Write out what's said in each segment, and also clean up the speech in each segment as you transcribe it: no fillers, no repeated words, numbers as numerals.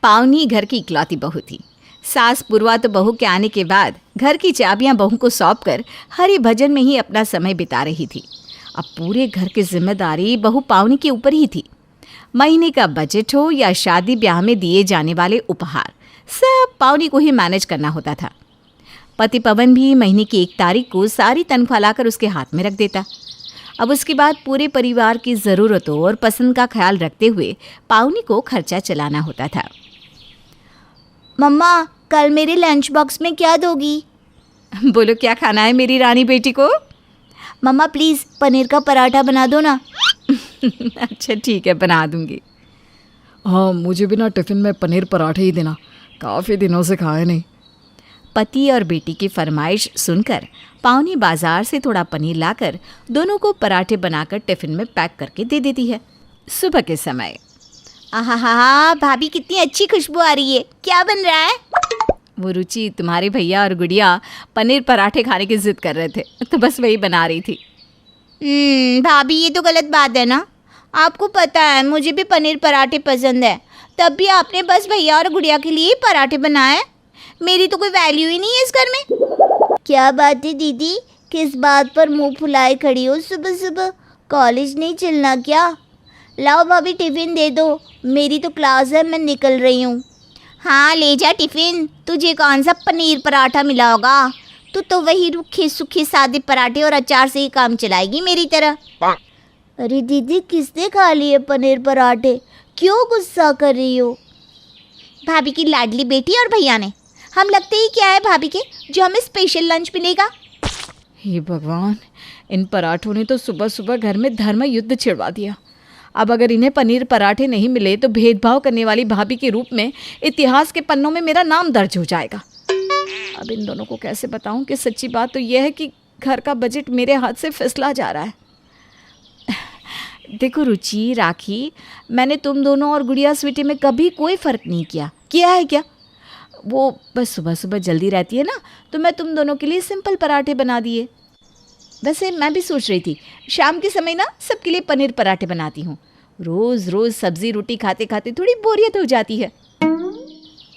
पावनी घर की इकलौती बहू थी। सास पूर्वा तो बहू के आने के बाद घर की चाबियां बहू को सौंप कर हरि भजन में ही अपना समय बिता रही थी। अब पूरे घर की जिम्मेदारी बहू पावनी के ऊपर ही थी। महीने का बजट हो या शादी ब्याह में दिए जाने वाले उपहार, सब पावनी को ही मैनेज करना होता था। पति पवन भी महीने की 1 तारीख को सारी तनख्वाह लाकर उसके हाथ में रख देता। अब उसके बाद पूरे परिवार की ज़रूरतों और पसंद का ख्याल रखते हुए पावनी को खर्चा चलाना होता था। मम्मा, कल मेरे लंच बॉक्स में क्या दोगी? बोलो, क्या खाना है मेरी रानी बेटी को? मम्मा प्लीज़ पनीर का पराठा बना दो ना। अच्छा ठीक है, बना दूंगी। हाँ, मुझे भी ना टिफ़िन में पनीर पराठे ही देना, काफ़ी दिनों से खाए नहीं। पति और बेटी की फरमाइश सुनकर पावनी बाजार से थोड़ा पनीर लाकर दोनों को पराठे बनाकर टिफ़िन में पैक करके दे देती है। सुबह के समय आहा, भाभी कितनी अच्छी खुशबू आ रही है, क्या बन रहा है? वो रुचि, तुम्हारे भैया और गुड़िया पनीर पराठे खाने की जिद कर रहे थे, तो बस वही बना रही थी। भाभी ये तो गलत बात है ना। आपको पता है मुझे भी पनीर पराठे पसंद है, तब भी आपने बस भैया और गुड़िया के लिए पराठे बनाए। मेरी तो कोई वैल्यू ही नहीं है इस घर में। क्या बात है दीदी, किस बात पर मुंह फुलाए खड़ी हो सुबह सुबह? कॉलेज नहीं चलना क्या? लाओ भाभी टिफ़िन दे दो, मेरी तो क्लास है, मैं निकल रही हूँ। हाँ ले जा टिफ़िन, तुझे कौन सा पनीर पराठा मिला होगा? तू तो वही रूखे सूखे सादे पराठे और अचार से ही काम चलाएगी मेरी तरह। अरे दीदी, किसने खा लिए पनीर पराठे? क्यों गुस्सा कर रही हो? भाभी की लाडली बेटी और भैया ने। हम लगते ही क्या है भाभी के, जो हमें स्पेशल लंच मिलेगा? हे भगवान, इन पराठों ने तो सुबह सुबह घर में धर्म युद्ध छिड़वा दिया। अब अगर इन्हें पनीर पराठे नहीं मिले तो भेदभाव करने वाली भाभी के रूप में इतिहास के पन्नों में मेरा नाम दर्ज हो जाएगा। अब इन दोनों को कैसे बताऊं कि सच्ची बात तो यह है कि घर का बजट मेरे हाथ से फिसला जा रहा है। देखो रुचि, राखी, मैंने तुम दोनों और गुड़िया स्वीटी में कभी कोई फ़र्क नहीं किया है क्या? वो बस सुबह सुबह जल्दी रहती है ना, तो मैं तुम दोनों के लिए सिंपल पराठे बना दिए। वैसे मैं भी सोच रही थी शाम के समय ना सबके लिए पनीर पराठे बनाती हूँ। रोज़ रोज़ सब्ज़ी रोटी खाते खाते थोड़ी बोरियत हो जाती है।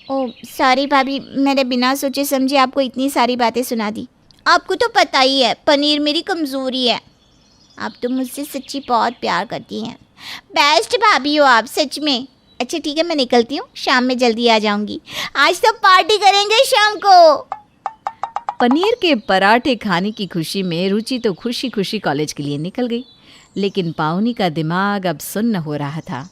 ओह सॉरी भाभी, मैंने बिना सोचे समझे आपको इतनी सारी बातें सुना दी। आपको तो पता ही है पनीर मेरी कमज़ोरी है। आप तो मुझसे सच्ची बहुत प्यार करती हैं। बेस्ट भाभी हो आप सच में। अच्छा ठीक है, मैं निकलती हूँ, शाम में जल्दी आ जाऊँगी। आज तो पार्टी करेंगे शाम को। पनीर के पराठे खाने की खुशी में रुचि तो खुशी खुशी कॉलेज के लिए निकल गई, लेकिन पावनी का दिमाग अब सुन्न हो रहा था।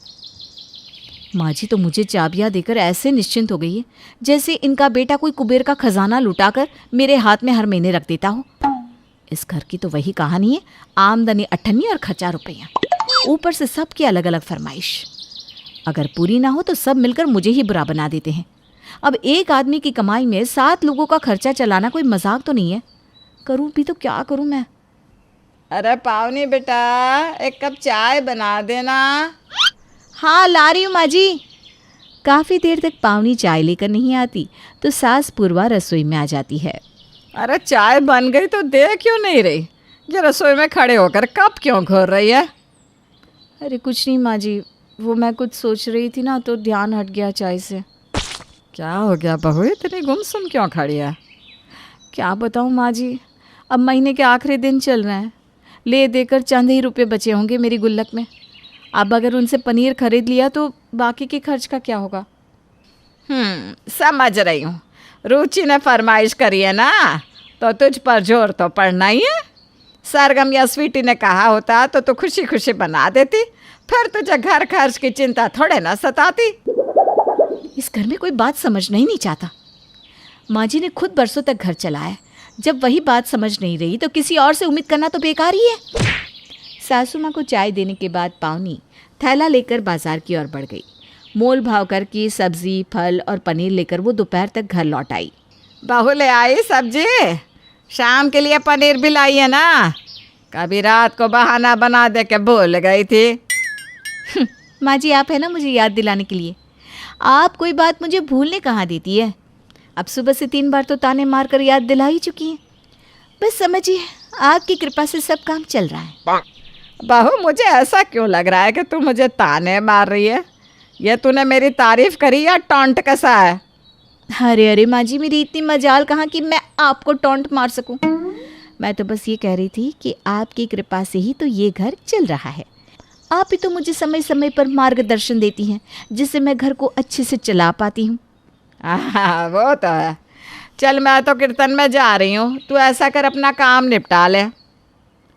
माँ जी तो मुझे चाबियाँ देकर ऐसे निश्चिंत हो गई है जैसे इनका बेटा कोई कुबेर का खजाना लुटाकर मेरे हाथ में हर महीने रख देता हो। इस घर की तो वही कहानी है, आमदनी 98 और खर्चा रुपया, ऊपर से सबकी अलग अलग फरमाइश। अगर पूरी ना हो तो सब मिलकर मुझे ही बुरा बना देते हैं। अब एक आदमी की कमाई में 7 लोगों का खर्चा चलाना कोई मजाक तो नहीं है। करूँ भी तो क्या करूँ मैं? अरे पावनी बेटा, एक कप चाय बना देना। हाँ ला रही हूँ माँ जी। काफ़ी देर तक पावनी चाय लेकर नहीं आती तो सास पूर्वा रसोई में आ जाती है। अरे चाय बन गई तो दे क्यों नहीं रही? ये रसोई में खड़े होकर कप क्यों घोर रही है? अरे कुछ नहीं माँ जी, वो मैं कुछ सोच रही थी ना तो ध्यान हट गया चाय से। क्या हो गया बहू, इतनी गुमसुम क्यों खड़ी है? क्या बताऊँ माँ जी, अब महीने के आखिरी दिन चल रहे हैं, ले देकर चंद ही रुपये बचे होंगे मेरी गुल्लक में। अब अगर उनसे पनीर खरीद लिया तो बाकी के खर्च का क्या होगा? समझ रही हूँ, रुचि ने फरमाइश करी है ना, तो तुझ पर जोर तो पड़ना ही है। सरगम या स्वीटी ने कहा होता तो तू खुशी खुशी बना देती, फिर तुझे घर खर्च की चिंता थोड़े ना सताती। इस घर में कोई बात समझना ही नहीं चाहता। माँ जी ने खुद बरसों तक घर चलाया, जब वही बात समझ नहीं रही तो किसी और से उम्मीद करना तो बेकार ही है। सासू माँ को चाय देने के बाद पावनी थैला लेकर बाजार की ओर बढ़ गई। मोल भाव करके सब्जी, फल और पनीर लेकर वो दोपहर तक घर लौट आई। बहू ले आई सब्जी? शाम के लिए पनीर भी लाई है ना? कभी रात को बहाना बना दे के भूल गई थी। माँ जी आप है ना मुझे याद दिलाने के लिए, आप कोई बात मुझे भूलने कहाँ देती है। अब सुबह से 3 बार तो ताने मार कर याद दिला ही चुकी हैं। बस समझिए आपकी कृपा से सब काम चल रहा है। बहू मुझे ऐसा क्यों लग रहा है कि तू मुझे ताने मार रही है? ये तूने मेरी तारीफ करी या टॉन्ट कसा है? अरे अरे माँ जी, मेरी इतनी मजाल कहाँ कि मैं आपको टॉन्ट मार सकूं। मैं तो बस ये कह रही थी कि आपकी कृपा से ही तो ये घर चल रहा है। आप ही तो मुझे समय समय पर मार्गदर्शन देती हैं, जिससे मैं घर को अच्छे से चला पाती हूँ। वो तो है। चल मैं तो कीर्तन में जा रही हूँ, तू ऐसा कर अपना काम निपटा ले।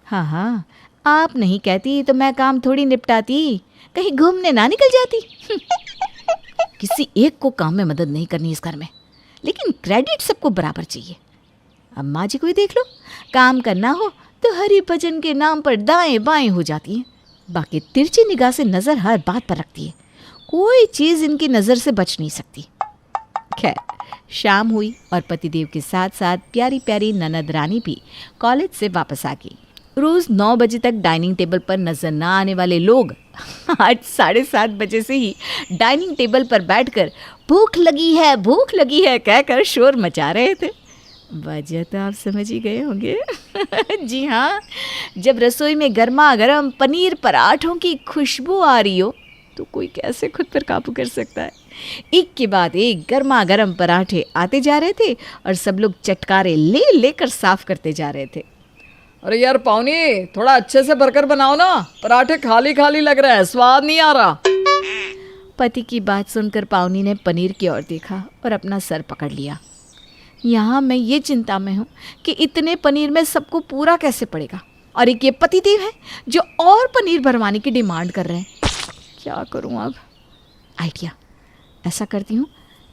हाँ हाँ, आप नहीं कहती तो मैं काम थोड़ी निपटाती, कहीं घूमने ना निकल जाती। किसी एक को काम में मदद नहीं करनी इस घर में, लेकिन क्रेडिट सबको बराबर चाहिए। अब माँ जी को ही देख लो, काम करना हो तो हरि भजन के नाम पर दाएं बाएं हो जाती हैं, बाकी तिरछी निगाह से नज़र हर बात पर रखती है। कोई चीज़ इनकी नज़र से बच नहीं सकती। खैर, शाम हुई और पतिदेव के साथ साथ प्यारी प्यारी ननद रानी भी कॉलेज से वापस आ गई। रोज़ 9 बजे तक डाइनिंग टेबल पर नजर न आने वाले लोग आज 7:30 बजे से ही डाइनिंग टेबल पर बैठकर भूख लगी है कहकर शोर मचा रहे थे। वजह तो आप समझ ही गए होंगे। जी हाँ, जब रसोई में गर्मा गर्म पनीर पराठों की खुशबू आ रही हो तो कोई कैसे खुद पर काबू कर सकता है। एक के बाद एक गर्मा गर्म पराठे आते जा रहे थे और सब लोग चटकारे ले लेकर साफ करते जा रहे थे। अरे यार पावनी, थोड़ा अच्छे से भरकर बनाओ ना, पराठे खाली खाली लग रहे हैं, स्वाद नहीं आ रहा। पति की बात सुनकर पावनी ने पनीर की ओर देखा और अपना सर पकड़ लिया। यहाँ मैं ये चिंता में हूँ कि इतने पनीर में सबको पूरा कैसे पड़ेगा, और एक ये पतिदेव है जो और पनीर भरवाने की डिमांड कर रहे हैं। क्या करूँ अब? आइडिया, ऐसा करती हूँ,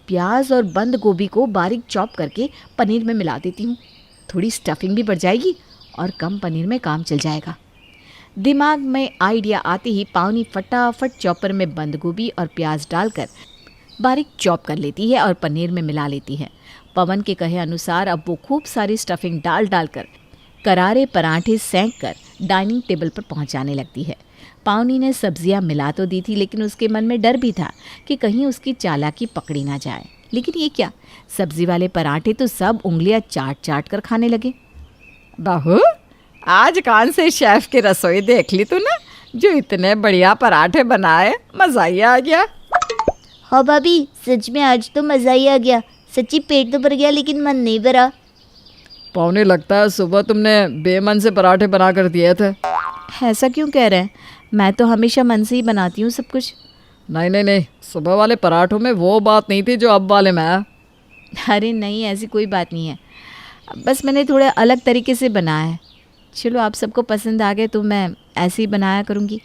प्याज और बंद गोभी को बारीक चॉप करके पनीर में मिला देती हूँ। थोड़ी स्टफिंग भी बढ़ जाएगी और कम पनीर में काम चल जाएगा। दिमाग में आइडिया आते ही पावनी फटाफट चॉपर में बंद गोभी और प्याज डालकर बारीक चॉप कर लेती है और पनीर में मिला लेती है। पवन के कहे अनुसार अब वो खूब सारी स्टफिंग डालकर करारे पराठे सेंक कर डाइनिंग टेबल पर पहुंचाने लगती है। पावनी ने सब्जियां मिला तो दी थी, लेकिन उसके मन में डर भी था कि कहीं उसकी चालाकी पकड़ी ना जाए। लेकिन ये क्या, सब्जी वाले पराठे तो सब उंगलियां चाट कर खाने लगे। बहू, आज कौन से शेफ की रसोई देख ली तूने जो इतने बढ़िया पराठे बनाए? मज़ा ही आ गया। हाँ भाभी, सच में आज तो मज़ा ही आ गया। सच्ची पेट तो भर गया लेकिन मन नहीं भरा। पावनी, लगता है सुबह तुमने बेमन से पराठे बना कर दिए थे। ऐसा क्यों कह रहे हैं? मैं तो हमेशा मन से ही बनाती हूँ सब कुछ। नहीं, सुबह वाले पराठों में वो बात नहीं थी जो अब वाले में है। अरे नहीं, ऐसी कोई बात नहीं है, बस मैंने थोड़ा अलग तरीके से बनाया है। चलो, आप सबको पसंद आ गए तो मैं ऐसे ही बनाया करूँगी।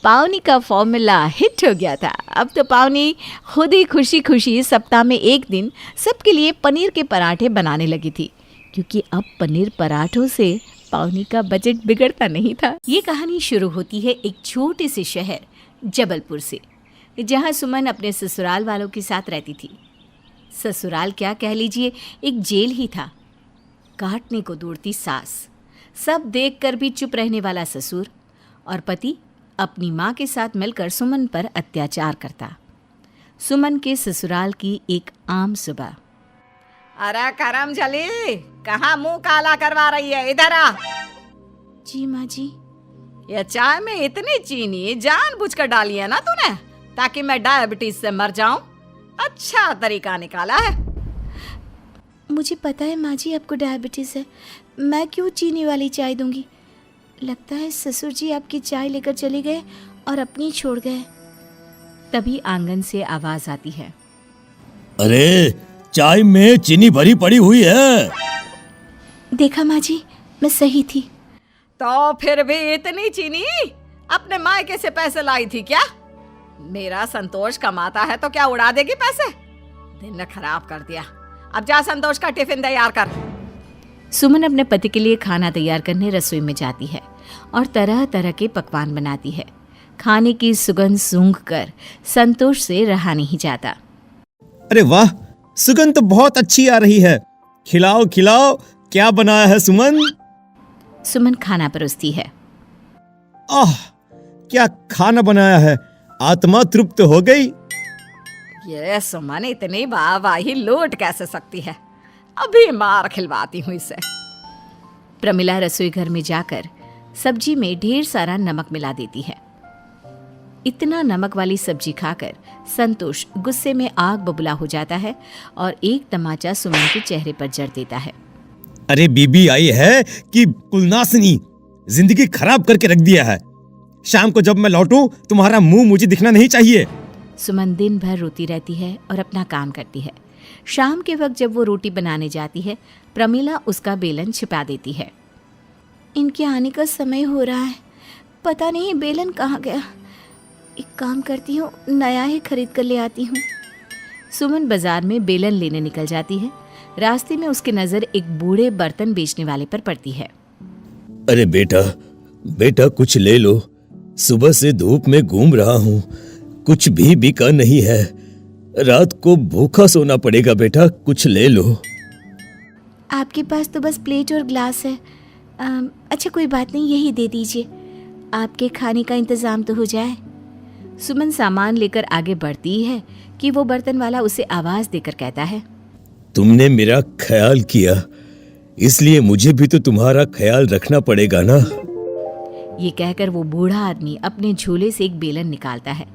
पावनी का फॉर्मूला हिट हो गया था। अब तो पावनी खुद ही खुशी खुशी सप्ताह में एक दिन सबके लिए पनीर के पराठे बनाने लगी थी, क्योंकि अब पनीर पराठों से पावनी का बजट बिगड़ता नहीं था। ये कहानी शुरू होती है एक छोटे से शहर जबलपुर से, जहाँ सुमन अपने ससुराल वालों के साथ रहती थी। ससुराल क्या कह लीजिए, एक जेल ही था। काटने को दौड़ती सास, सब देखकर भी चुप रहने वाला ससुर, और पति अपनी माँ के साथ मिलकर सुमन पर अत्याचार करता। सुमन के ससुराल की एक आम सुबह। अरे करम जली, कहाँ मुंह काला करवा रही है? इधर आ। जी माँ जी। ये चाय में इतनी चीनी जानबूझकर डाली है ना तूने, ताकि मैं डायबिटीज से मर जाऊं? अच्छा तरीका निकाला है। मुझे पता है माँ जी, आपको डायबिटीज़ है, मैं क्यों चीनी वाली चाय दूंगी। लगता है ससुर जी आपकी चाय लेकर चले गए और अपनी छोड़ गए। तभी आंगन से आवाज आती है। अरे, चाय में चीनी भरी पड़ी हुई है। देखा माँ जी, मैं सही थी। तो फिर भी इतनी चीनी अपने मायके से पैसे लाई थी क्या? मेरा संतोष कमाता है तो क्या उड़ा देगी पैसे? दिन ने खराब कर दिया। अब जा संतोष का टिफिन तैयार कर। सुमन अपने पति के लिए खाना तैयार करने रसोई में जाती है और तरह तरह के पकवान बनाती है। खाने की सुगंध सूंघकर संतोष से रहा नहीं जाता। अरे वाह, सुगंध तो बहुत अच्छी आ रही है। खिलाओ खिलाओ, क्या बनाया है सुमन? सुमन खाना परोसती है। आह, क्या खाना बनाया है, आत्मा तृप्त हो गई। ये सुमन इतनी वाहवाही लूट कैसे सकती है? अभी मार खिलवाती हूँ इसे। प्रमिला रसोई घर में जाकर सब्जी में ढेर सारा नमक मिला देती है। इतना नमक वाली सब्जी खाकर संतोष गुस्से में आग बबूला हो जाता है और एक तमाचा सुमन के चेहरे पर जड़ देता है। अरे बीबी आई है कि कुलनासनी, जिंदगी खराब करके रख दिया है। शाम को जब मैं लौटूं तुम्हारा मुंह मुझे दिखना नहीं चाहिए। सुमन दिन भर रोती रहती है और अपना काम करती है। शाम के वक्त जब वो रोटी बनाने जाती है, प्रमिला उसका बेलन छिपा देती है। इनके आने का समय हो रहा है, पता नहीं बेलन कहाँ गया। एक काम करती हूँ, नया ही खरीद कर ले आती हूँ। सुमन बाजार में बेलन लेने निकल जाती है। रास्ते में उसकी नज़र एक बूढ़े बर्तन बेचने वाले पर पड़ती है। अरे बेटा, बेटा कुछ ले लो। सुबह से धूप में घूम रहा हूँ, कुछ भी बिका नहीं है। रात को भूखा सोना पड़ेगा बेटा, कुछ ले लो। आपके पास तो बस प्लेट और ग्लास है। अच्छा कोई बात नहीं, यही दे दीजिए, आपके खाने का इंतज़ाम तो हो जाए। सुमन सामान लेकर आगे बढ़ती है कि वो बर्तन वाला उसे आवाज़ देकर कहता है, तुमने मेरा ख्याल किया, इसलिए मुझे भी तो तुम्हारा ख्याल रखना पड़ेगा ना। ये कहकर वो बूढ़ा आदमी अपने झोले से एक बेलन निकालता है।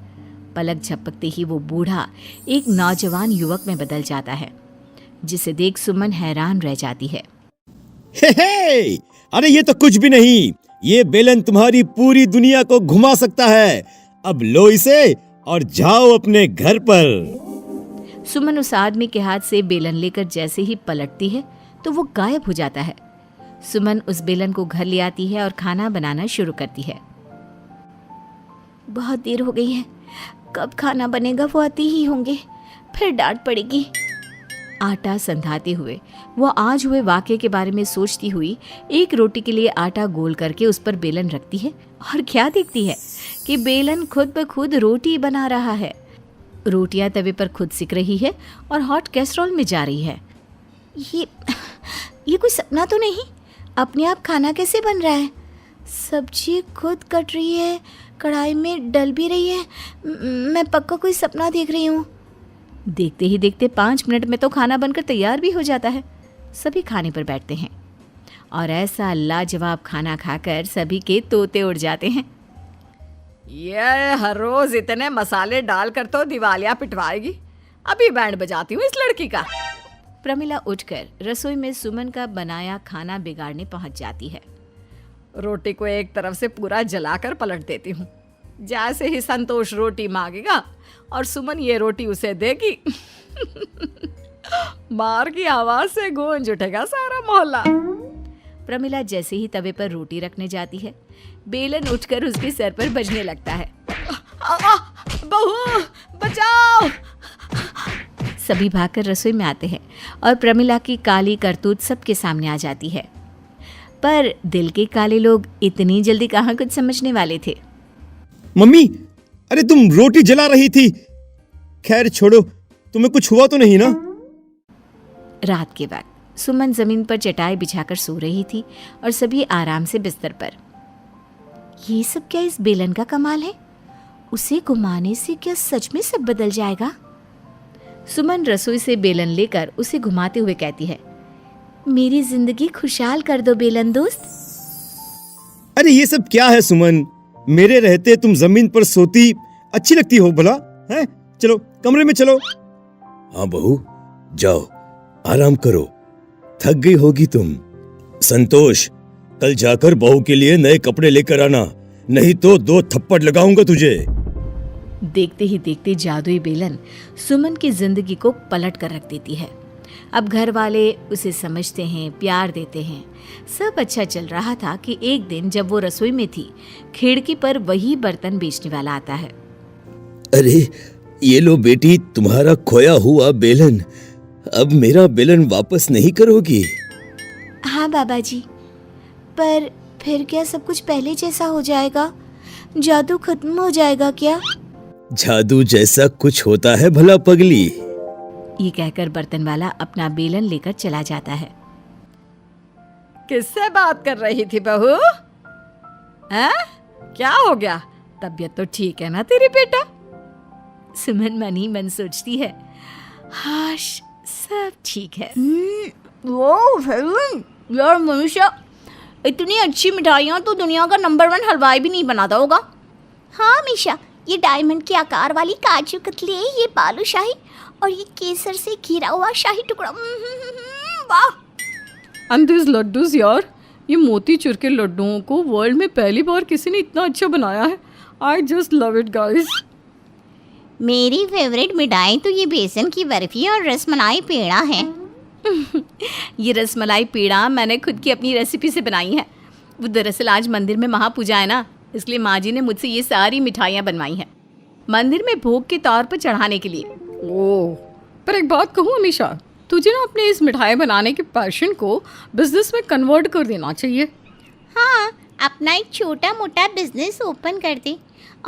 पलक झपकते ही वो बूढ़ा एक नौजवान युवक में बदल जाता है, जिसे देख सुमन हैरान रह जाती है। हे, अरे ये तो कुछ भी नहीं, ये बेलन तुम्हारी पूरी दुनिया को घुमा सकता है। अब लो इसे और जाओ अपने घर पर। सुमन उस आदमी के हाथ से बेलन लेकर जैसे ही पलटती है तो वो गायब हो जाता है। सुमन उस बेलन को घर ले आती है और खाना बनाना शुरू करती है। बहुत देर हो गई है, कब खाना बनेगा? वो आते ही होंगे, फिर डांट पड़ेगी। आटा संधाते हुए वो आज हुए वाक़ये के बारे में सोचती हुई एक रोटी के लिए आटा गोल करके उस पर बेलन रखती है और क्या देखती है कि बेलन खुद ब खुद रोटी बना रहा है। रोटियां तवे पर खुद सिक रही है और हॉट कैसरोल में जा रही है। ये कोई सपना तो नहीं? अपने आप खाना कैसे बन रहा है? सब्जी खुद कट रही है, कढ़ाई में डल भी रही है। मैं पक्का कोई सपना देख रही हूँ। देखते ही देखते 5 मिनट में तो खाना बनकर तैयार भी हो जाता है। सभी खाने पर बैठते हैं और ऐसा लाजवाब खाना खाकर सभी के तोते उड़ जाते हैं। ये हर रोज इतने मसाले डालकर तो दिवालिया पिटवाएगी। अभी बैंड बजाती हूँ इस लड़की का। प्रमिला उठकर रसोई में सुमन का बनाया खाना बिगाड़ने पहुंच जाती है। रोटी को एक तरफ से पूरा जलाकर पलट देती हूँ। जैसे ही संतोष रोटी मांगेगा और सुमन ये रोटी उसे देगी मार की आवाज से गूंज उठेगा सारा मोहल्ला। प्रमिला जैसे ही तवे पर रोटी रखने जाती है, बेलन उठकर उसके सर पर बजने लगता है। बहू बचाओ! सभी भागकर रसोई में आते हैं और प्रमिला की काली करतूत सबके सामने आ जाती है। पर दिल के काले लोग इतनी जल्दी कहाँ कुछ समझने वाले थे। मम्मी, अरे तुम रोटी जला रही थी। खैर छोड़ो, तुम्हें कुछ हुआ तो नहीं ना? रात के वक्त सुमन जमीन पर चटाई बिछाकर सो रही थी और सभी आराम से बिस्तर पर। ये सब क्या इस बेलन का कमाल है? उसे घुमाने से क्या सच में सब बदल जाएगा? सुमन रसोई से बेलन लेकर उसे घुमाते हुए कहती है, मेरी जिंदगी खुशहाल कर दो बेलन दोस्त। अरे ये सब क्या है सुमन? मेरे रहते तुम जमीन पर सोती अच्छी लगती हो भला? हैं? चलो कमरे में चलो। हाँ बहू, जाओ आराम करो, थक गई होगी तुम। संतोष, कल जाकर बहू के लिए नए कपड़े लेकर आना, नहीं तो 2 थप्पड़ लगाऊंगा तुझे। देखते ही देखते जादुई बेलन सुमन की जिंदगी को पलट कर रख देती है। अब घर वाले उसे समझते हैं, प्यार देते हैं। सब अच्छा चल रहा था कि एक दिन जब वो रसोई में थी, खिड़की पर वही बर्तन बेचने वाला आता है। अरे ये लो बेटी, तुम्हारा खोया हुआ बेलन। अब मेरा बेलन वापस नहीं करोगी? हाँ बाबा जी, पर फिर क्या सब कुछ पहले जैसा हो जाएगा? जादू खत्म हो जाएगा क्या? जादू जैसा कुछ होता है भला पगली? ये कहकर बर्तन वाला अपना बेलन लेकर चला जाता है। किससे बात कर रही थी बहू? हैं? क्या हो गया? तबीयत तो ठीक है ना तेरी बेटा? सुमन मन ही मन सोचती है, हाश सब ठीक है। यार मनुष्य, इतनी अच्छी मिठाइयाँ तो दुनिया का नंबर 1 हलवाई भी नहीं बनाता होगा। हाँ मीशा, ये डायमंड के आकार वाली काजू कतली, ये बालूशाही और ये केसर से घिरा हुआ शाही टुकड़ा, वाह। एंड दिस लड्डूज यार, ये मोतीचूर के लड्डुओं को वर्ल्ड में पहली बार किसी ने इतना अच्छा बनाया है। I just love it guys. मेरी फेवरेट मिठाई तो ये बेसन की बर्फी और रसमलाई पेड़ा है। ये रसमलाई पेड़ा मैंने खुद की अपनी रेसिपी से बनाई है। वो दरअसल आज मंदिर में महापूजा है ना, इसलिए माँ जी ने मुझसे ये सारी मिठाइयाँ बनवाई हैं मंदिर में भोग के तौर पर चढ़ाने के लिए। ओह, पर एक बात कहूँ अमीशा, तुझे ना अपने इस मिठाई बनाने के पैशन को बिजनेस में कन्वर्ट कर देना चाहिए। हाँ, अपना एक छोटा मोटा बिजनेस ओपन कर दे,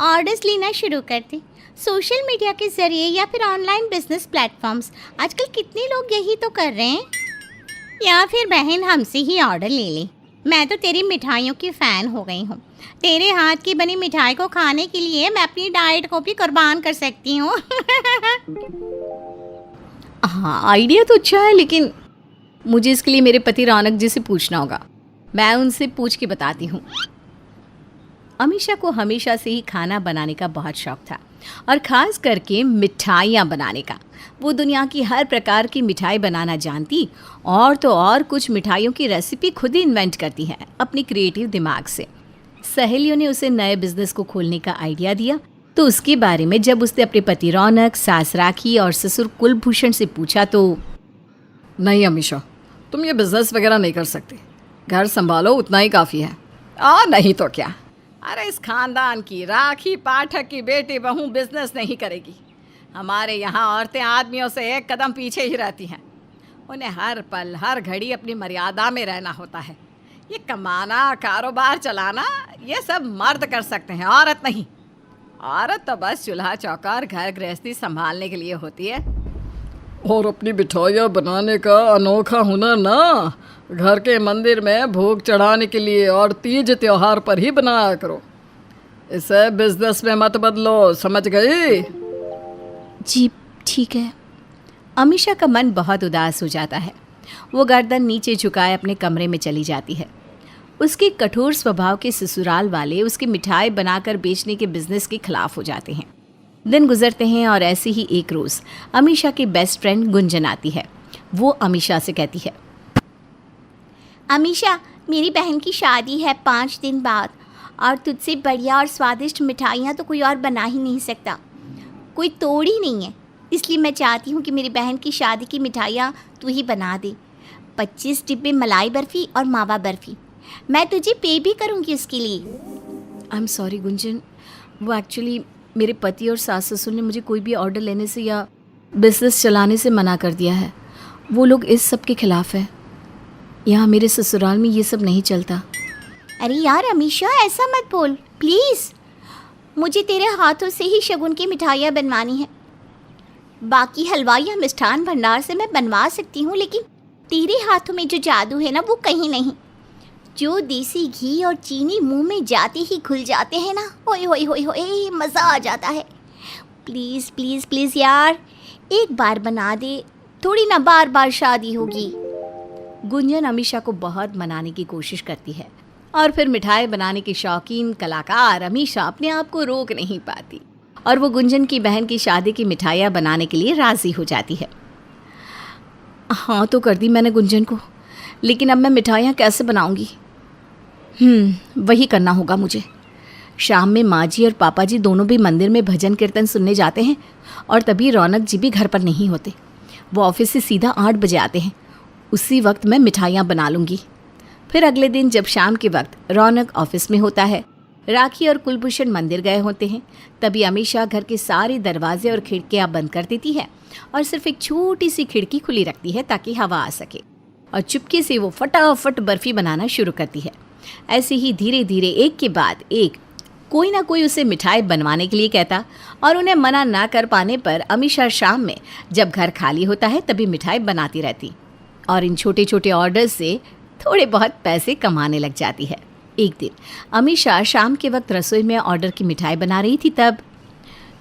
ऑर्डर्स लेना शुरू कर दे, सोशल मीडिया के ज़रिए या फिर ऑनलाइन बिजनेस प्लेटफॉर्म्स। आजकल कितने लोग यही तो कर रहे हैं। या फिर बहन हमसे ही ऑर्डर ले ले। मैं तो तेरी मिठाइयों की फ़ैन हो गई हूँ। तेरे हाथ की बनी मिठाई को खाने के लिए मैं अपनी डाइट को भी कुर्बान कर सकती हूँ। हाँ, आइडिया तो अच्छा है, लेकिन मुझे इसके लिए मेरे पति रौनक जी से पूछना होगा। मैं उनसे पूछ के बताती हूँ। अमीशा को हमेशा से ही खाना बनाने का बहुत शौक था, और ख़ास करके मिठाइयाँ बनाने का। वो दुनिया की हर प्रकार की मिठाई बनाना जानती, और तो और कुछ मिठाइयों की रेसिपी खुद ही इन्वेंट करती है अपनी क्रिएटिव दिमाग से। सहेलियों ने उसे नए बिजनेस को खोलने का आइडिया दिया, तो उसके बारे में जब उसने अपने पति रौनक, सास राखी और ससुर कुलभूषण से पूछा तो नहीं अमीशा, तुम ये बिजनेस वगैरह नहीं कर सकते। घर संभालो, उतना ही काफ़ी है। और नहीं तो क्या। अरे इस खानदान की राखी पाठक की बेटी बहू बिजनेस नहीं करेगी। हमारे यहाँ औरतें आदमियों से एक कदम पीछे ही रहती हैं। उन्हें हर पल हर घड़ी अपनी मर्यादा में रहना होता है। ये कमाना, कारोबार चलाना, ये सब मर्द कर सकते हैं, औरत नहीं। औरत तो बस चूल्हा चौका और घर गृहस्थी संभालने के लिए होती है। और अपनी मिठाइयाँ बनाने का अनोखा हुनर ना घर के मंदिर में भोग चढ़ाने के लिए और तीज त्योहार पर ही बनाया करो। इसे बिजनेस में मत बदलो, समझ गई? जी ठीक है। अमीशा का मन बहुत उदास हो जाता है। वो गर्दन नीचे झुकाए अपने कमरे में चली जाती है। उसके कठोर स्वभाव के ससुराल वाले उसकी मिठाई बनाकर बेचने के बिजनेस के खिलाफ हो जाते हैं। दिन गुजरते हैं और ऐसे ही एक रोज़ अमीशा की बेस्ट फ्रेंड गुंजन आती है। वो अमीशा से कहती है, अमीशा, मेरी बहन की शादी है 5 दिन बाद, और तुझसे बढ़िया और स्वादिष्ट मिठाइयाँ तो कोई और बना ही नहीं सकता। कोई तोड़ ही नहीं है। इसलिए मैं चाहती हूँ कि मेरी बहन की शादी की मिठाइयाँ तू ही बना दे। 25 डिब्बे मलाई बर्फ़ी और मावा बर्फ़ी। मैं तुझे पे भी करूँगी उसके लिए। आई एम सॉरी गुंजन, वो एक्चुअली मेरे पति और सास ससुर ने मुझे कोई भी ऑर्डर लेने से या बिजनेस चलाने से मना कर दिया है। वो लोग इस सब के खिलाफ है। यहाँ मेरे ससुराल में ये सब नहीं चलता। अरे यार अमीशा, ऐसा मत बोल प्लीज़। मुझे तेरे हाथों से ही शगुन की मिठाइयाँ बनवानी है। बाकी हलवा या मिष्ठान भंडार से मैं बनवा सकती हूँ, लेकिन तेरे हाथों में जो जादू है ना, वो कहीं नहीं। जो देसी घी और चीनी मुंह में जाते ही घुल जाते हैं ना, ओए होए होए होए, मज़ा आ जाता है। प्लीज़ प्लीज़ प्लीज़ यार, एक बार बना दे, थोड़ी ना बार बार शादी होगी। गुंजन अमीशा को बहुत मनाने की कोशिश करती है, और फिर मिठाई बनाने की शौकीन कलाकार अमीशा अपने आप को रोक नहीं पाती, और वो गुंजन की बहन की शादी की मिठाइयाँ बनाने के लिए राज़ी हो जाती है। हाँ तो कर दी मैंने गुंजन को, लेकिन अब मैं मिठाइयाँ कैसे बनाऊँगी? वही करना होगा मुझे। शाम में माँ जी और पापा जी दोनों भी मंदिर में भजन कीर्तन सुनने जाते हैं, और तभी रौनक जी भी घर पर नहीं होते। वो ऑफिस से सीधा 8 बजे आते हैं। उसी वक्त मैं मिठाइयाँ बना लूँगी। फिर अगले दिन जब शाम के वक्त रौनक ऑफिस में होता है, राखी और कुलभूषण मंदिर गए होते हैं, तभी अमीशा घर के सारे दरवाजे और खिड़कियाँ बंद कर देती है और सिर्फ एक छोटी सी खिड़की खुली रखती है ताकि हवा आ सके, और चुपके से वो फटाफट बर्फ़ी बनाना शुरू करती है। ऐसे ही धीरे धीरे एक के बाद एक कोई ना कोई उसे मिठाई बनवाने के लिए कहता, और उन्हें मना ना कर पाने पर अमीशा शाम में जब घर खाली होता है तभी मिठाई बनाती रहती, और इन छोटे छोटे ऑर्डर से थोड़े बहुत पैसे कमाने लग जाती है। एक दिन अमीशा शाम के वक्त रसोई में ऑर्डर की मिठाई बना रही थी, तब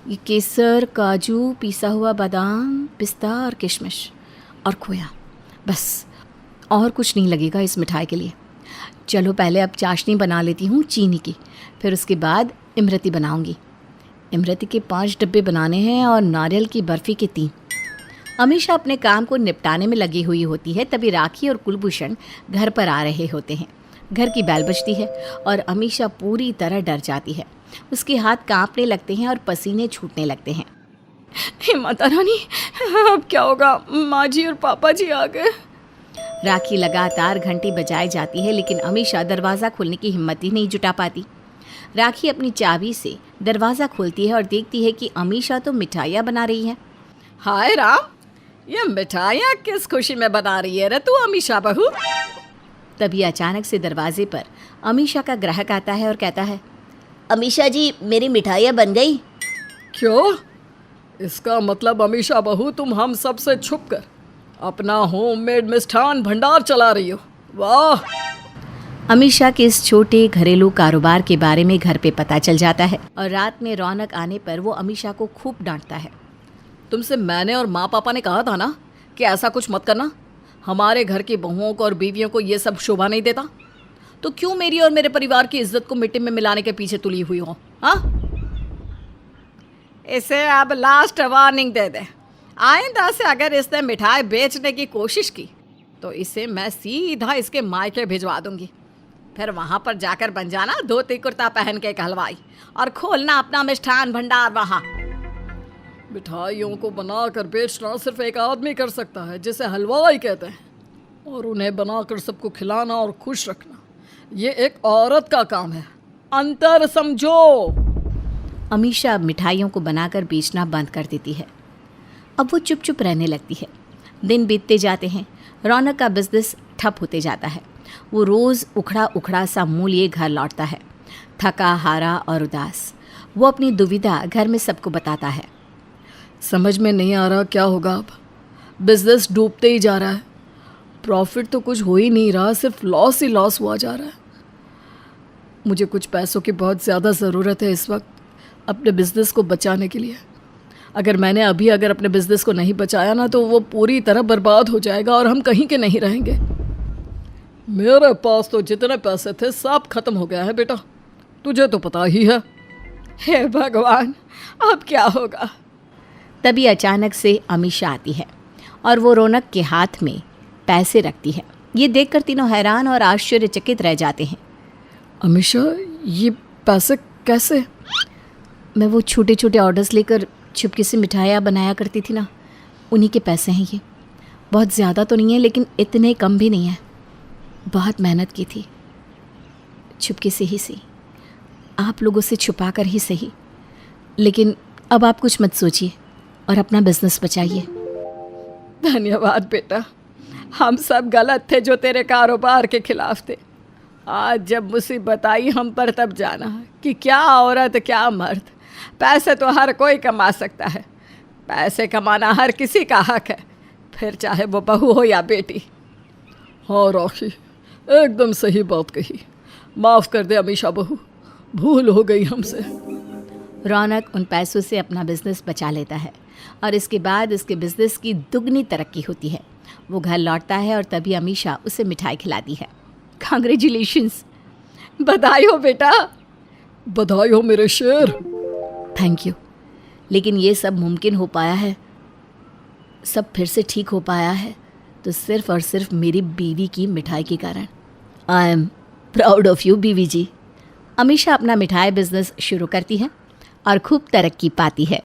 ये केसर, काजू, पिसा हुआ बादाम, पिस्ता और किशमिश और खोया, बस और कुछ नहीं लगेगा इस मिठाई के लिए। चलो पहले अब चाशनी बना लेती हूँ चीनी की, फिर उसके बाद इमरती बनाऊँगी। इमरती के 5 डब्बे बनाने हैं और नारियल की बर्फ़ी के 3। अमीशा अपने काम को निपटाने में लगी हुई होती है, तभी राखी और कुलभूषण घर पर आ रहे होते हैं। घर की बैल बजती है और अमीशा पूरी तरह डर जाती है। उसके हाथ कांपने लगते हैं और पसीने छूटने लगते हैं। हे माता रानी, अब क्या होगा? माँ जी और पापा जी आ गए। राखी लगातार घंटी बजाई जाती है, लेकिन अमीशा दरवाज़ा खोलने की हिम्मत ही नहीं जुटा पाती। राखी अपनी चाबी से दरवाज़ा खोलती है और देखती है कि अमीशा तो मिठाइयाँ बना रही है। हाय राम, ये मिठाइयाँ किस खुशी में बना रही है रे तू अमीशा बहू? तभी अचानक से दरवाजे पर अमीशा का ग्राहक आता है और कहता है, अमीशा जी, मेरी मिठाइयाँ बन गई। क्यों? इसका मतलब अमीशा बहू तुम हम सब से छुप कर अपना होममेड मिष्ठान भंडार चला रही हो। वाह! अमीशा के इस छोटे घरेलू कारोबार के बारे में घर पे पता चल जाता है और रात में रौनक आने पर वो अमीशा को खूब डांटता है। तुमसे मैंने और माँ पापा ने कहा था ना कि ऐसा कुछ मत करना। हमारे घर की बहुओं को और बीवियों को ये सब शोभा नहीं देता। तो क्यों मेरी और मेरे परिवार की इज्जत को मिट्टी में मिलाने के पीछे तुली हुई हो? हाँ, इसे अब लास्ट वार्निंग दे दे। आइंदा से अगर इसने मिठाई बेचने की कोशिश की तो इसे मैं सीधा इसके मायके भिजवा दूंगी। फिर वहाँ पर जाकर बन जाना धोती कुर्ता पहन के एक हलवाई और खोलना अपना मिष्ठान भंडार वहाँ। मिठाइयों को बनाकर बेचना सिर्फ एक आदमी कर सकता है, जिसे हलवाई कहते हैं, और उन्हें बनाकर सबको खिलाना और खुश रखना ये एक औरत का काम है। अंतर समझो। अमीशा मिठाइयों को बनाकर बेचना बंद कर देती है। अब वो चुप चुप रहने लगती है। दिन बीतते जाते हैं। रौनक का बिजनेस ठप होते जाता है। वो रोज़ उखड़ा उखड़ा सा मुँह लिए घर लौटता है, थका हारा और उदास। वो अपनी दुविधा घर में सबको बताता है। समझ में नहीं आ रहा क्या होगा अब। बिजनेस डूबते ही जा रहा है। प्रॉफिट तो कुछ हो ही नहीं रहा, सिर्फ लॉस ही लॉस हुआ जा रहा है। मुझे कुछ पैसों की बहुत ज़्यादा ज़रूरत है इस वक्त अपने बिज़नेस को बचाने के लिए। अगर मैंने अभी अपने बिज़नेस को नहीं बचाया ना तो वो पूरी तरह बर्बाद हो जाएगा और हम कहीं के नहीं रहेंगे। मेरे पास तो जितने पैसे थे सब खत्म हो गया है बेटा, तुझे तो पता ही है। हे भगवान, अब क्या होगा? तभी अचानक से अमीशा आती है और वो रौनक के हाथ में पैसे रखती है। ये देखकर तीनों हैरान और आश्चर्यचकित रह जाते हैं। अमीशा, ये पैसे कैसे? मैं वो छोटे छोटे ऑर्डर्स लेकर चुपके से मिठाइयाँ बनाया करती थी ना, उन्हीं के पैसे हैं ये। बहुत ज़्यादा तो नहीं है, लेकिन इतने कम भी नहीं है। बहुत मेहनत की थी, चुपके से ही सही, आप लोगों से छुपा कर ही सही। लेकिन अब आप कुछ मत सोचिए और अपना बिजनेस बचाइए। धन्यवाद बेटा, हम सब गलत थे जो तेरे कारोबार के खिलाफ थे। आज जब मुसीबत आई हम पर तब जाना कि क्या औरत क्या मर्द। पैसे तो हर कोई कमा सकता है, पैसे कमाना हर किसी का हक है, फिर चाहे वो बहू हो या बेटी। हाँ राखी, एकदम सही बात कही। माफ़ कर दे अमीशा बहू, भूल हो गई हमसे। रौनक उन पैसों से अपना बिजनेस बचा लेता है और इसके बाद उसके बिजनेस की दुगनी तरक्की होती है। वो घर लौटता है और तभी अमीशा उसे मिठाई खिलाती है। कांग्रेचुलेशंस। बधाई हो बेटा। बधाई हो मेरे शेर। Thank you. लेकिन ये सब मुमकिन हो पाया है, सब फिर से ठीक हो पाया है तो सिर्फ और सिर्फ मेरी बीवी की मिठाई के कारण। I am proud of you बीवी जी। अमीशा अपना मिठाई बिजनेस शुरू करती है और खूब तरक्की पाती है।